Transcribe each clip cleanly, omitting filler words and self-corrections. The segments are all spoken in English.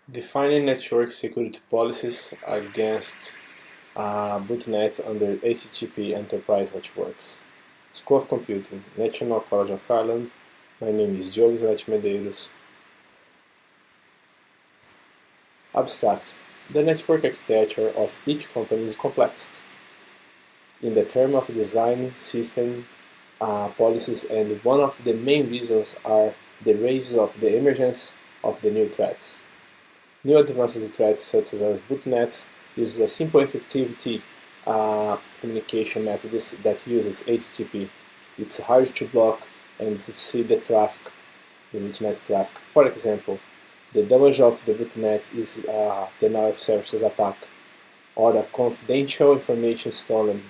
Defining network security policies against botnet under HTTP Enterprise Networks. School of Computing, National College of Ireland. My name is Diogo Zanetti Medeiros. Abstract. The network architecture of each company is complex in the term of design, system, policies, and one of the main reasons are the rise of the emergence of the new threats. New advanced threats such as botnets uses a simple effectivity communication methods that uses HTTP. It's hard to block and to see the traffic, the internet traffic. For example, the damage of the botnet is denial of services attack or the confidential information stolen.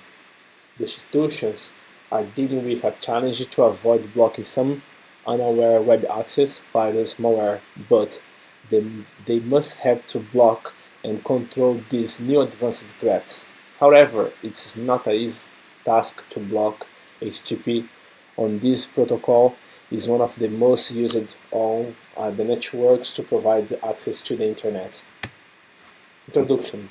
The institutions are dealing with a challenge to avoid blocking some unaware web access, virus, malware, but they must have to block and control these new advanced threats. However, it's not an easy task to block. HTTP on this protocol is one of the most used on the networks to provide access to the internet. Introduction.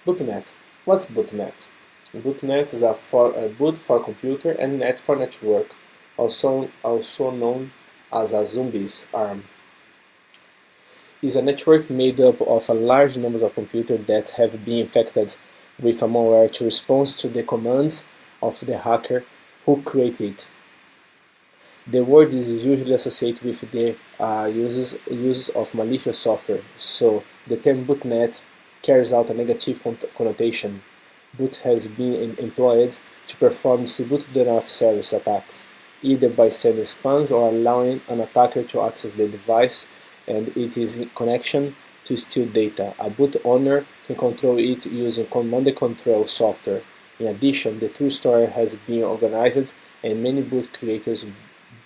Botnet. What's botnet? Botnet is a boot for computer and net for network, also known as a zombies arm. Is a network made up of a large number of computers that have been infected with a malware to respond to the commands of the hacker who created it. The word is usually associated with the use of malicious software, so the term botnet carries out a negative connotation. Boot has been employed to perform distributed denial of service attacks, either by sending spams or allowing an attacker to access the device and it is in connection to steal data. A boot owner can control it using command and control software. In addition, the true story has been organized and many boot creators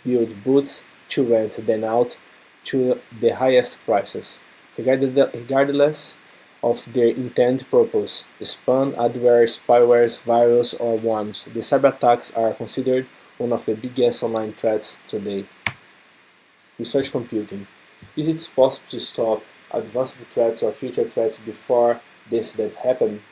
build boots to rent them out to the highest prices, regardless of their intended purpose: spam, adware, spyware, virus, or worms. The cyber attacks are considered one of the biggest online threats today. Research computing. Is it possible to stop advanced threats or future threats before the incident happen?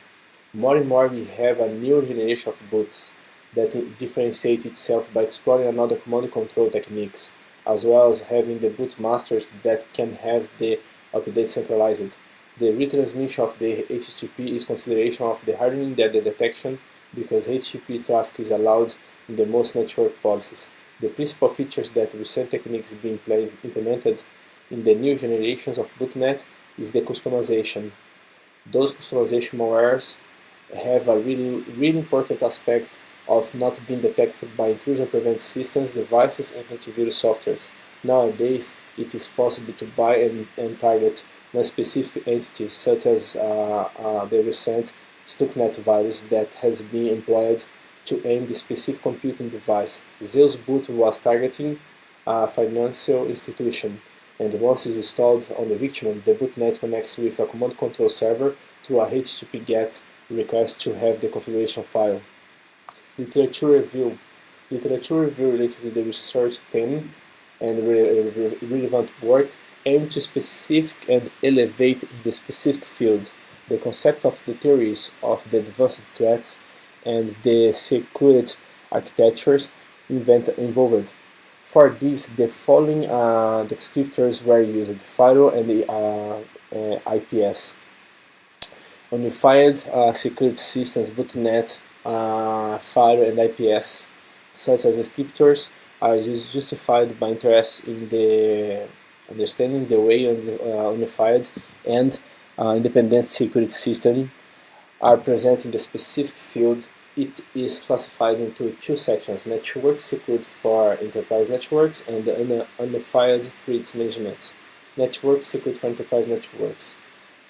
More and more we have a new generation of boots that differentiate itself by exploring another command and control techniques, as well as having the boot masters that can have the update centralized. The retransmission of the HTTP is consideration of the hardening the detection because HTTP traffic is allowed in the most network policies. The principal features that recent techniques being implemented in the new generations of botnet is the customization. Those customization malwares have a really important aspect of not being detected by intrusion prevent systems, devices, and antivirus softwares. Nowadays, it is possible to buy and target one specific entity, such as the recent Stuxnet virus that has been employed to aim the specific computing device. Zeus boot was targeting a financial institution, and once it's installed on the victim, the botnet connects with a command control server through a HTTP GET request to have the configuration file. Literature review. Literature review related to the research theme and relevant work aim to specific and elevate the specific field, the concept of the theories of the advanced threats and the security architectures involved. For this, the following descriptors were used: FIDO and the IPS. Unified Security Systems, botnet, FIDO, and IPS, such as descriptors, are justified by interest in the understanding the way unified and independent security system are present in the specific field. It is classified into two sections: network security for enterprise networks and the unified threat management. Network security for enterprise networks.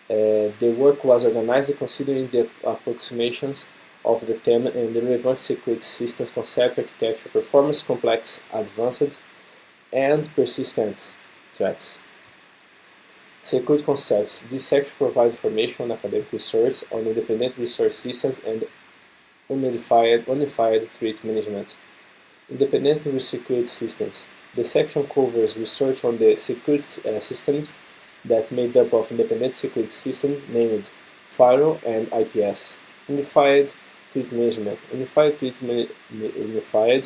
The work was organized considering the approximations of the theme and the relevant security systems concept, architecture, performance, complex, advanced, and persistent threats. Security concepts. This section provides information on academic research, on independent research systems, and unified threat management. Independent security systems. The section covers research on the security systems that made up of independent security systems named Firewall and IPS. Unified Threat Management. Unified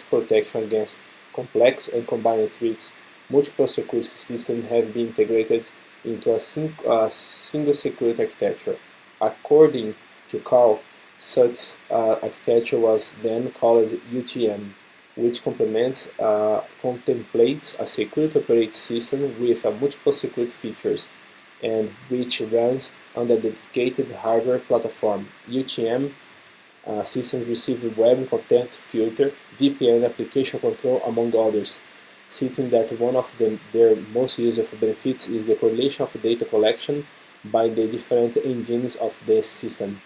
protection against complex and combined threats. Multiple security systems have been integrated into a single security architecture. According to Carl, such architecture was then called UTM, which contemplates a security operating system with multiple security features and which runs on the dedicated hardware platform. UTM systems receive web content filter, VPN, application control, among others, citing that one of their most useful benefits is the correlation of data collection by the different engines of the system.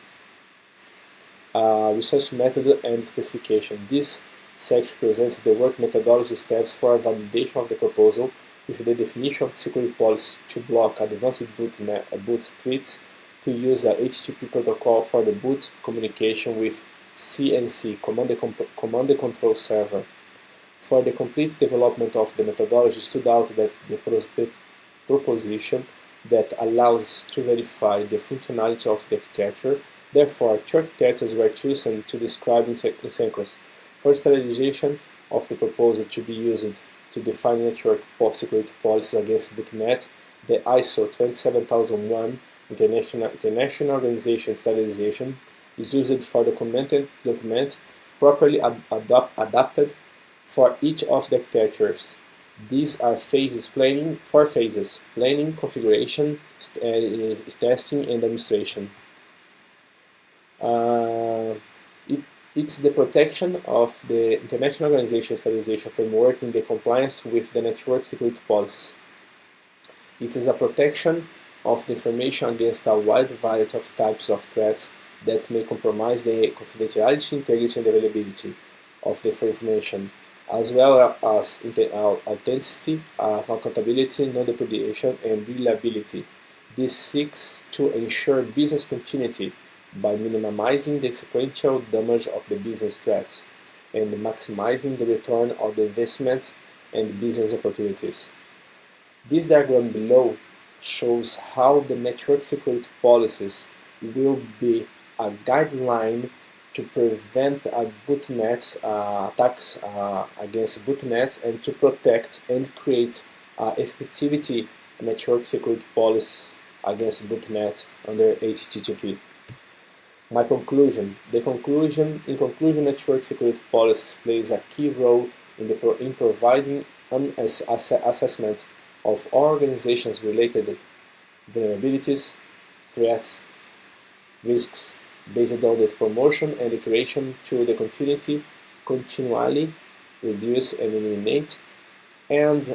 Research method and specification. This section presents the work methodology steps for validation of the proposal with the definition of the security policy to block advanced boot threats, to use a HTTP protocol for the boot communication with CNC, Command and Control Server. For the complete development of the methodology, stood out that the proposition that allows to verify the functionality of the architecture. Therefore, two architectures were chosen to describe in sequence. First, standardization of the proposal to be used to define network security policies against botnet. The ISO 27001 International Organization Standardization is used for the document properly adapted for each of the architectures. These are phases planning, 4 phases: planning, configuration, testing, and demonstration. It's the protection of the International Organization Standardization Framework in the compliance with the network security policies. It is a protection of the information against a wide variety of types of threats that may compromise the confidentiality, integrity, and availability of the information, as well as authenticity, accountability, non-deprecation, and reliability. This seeks to ensure business continuity by minimizing the sequential damage of the business threats and maximizing the return of the investment and business opportunities. This diagram below shows how the network security policies will be a guideline to prevent botnets attacks against botnets and to protect and create effectivity network security policies against botnets under HTTP. My conclusion. In conclusion, network security policies plays a key role in providing an assessment of all organizations related vulnerabilities, threats, risks, based on the promotion and the creation to the continually reduce and eliminate and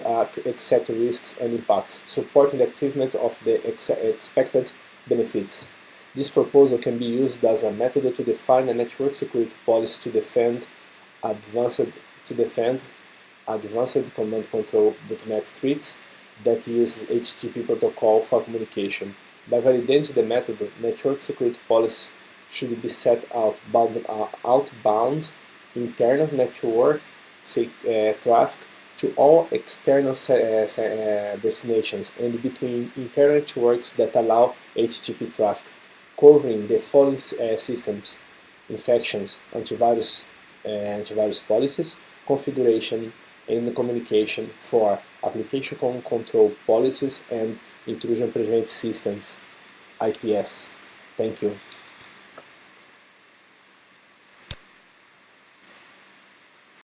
accept risks and impacts, supporting the achievement of the expected benefits. This proposal can be used as a method to define a network security policy to defend advanced command control botnet threats that uses HTTP protocol for communication. By validating the method, network security policy should be set outbound internal network traffic to all external destinations and between internal networks that allow HTTP traffic, covering the following systems: infections, antivirus policies, configuration and communication for application control policies, and intrusion prevent systems, IPS. Thank you.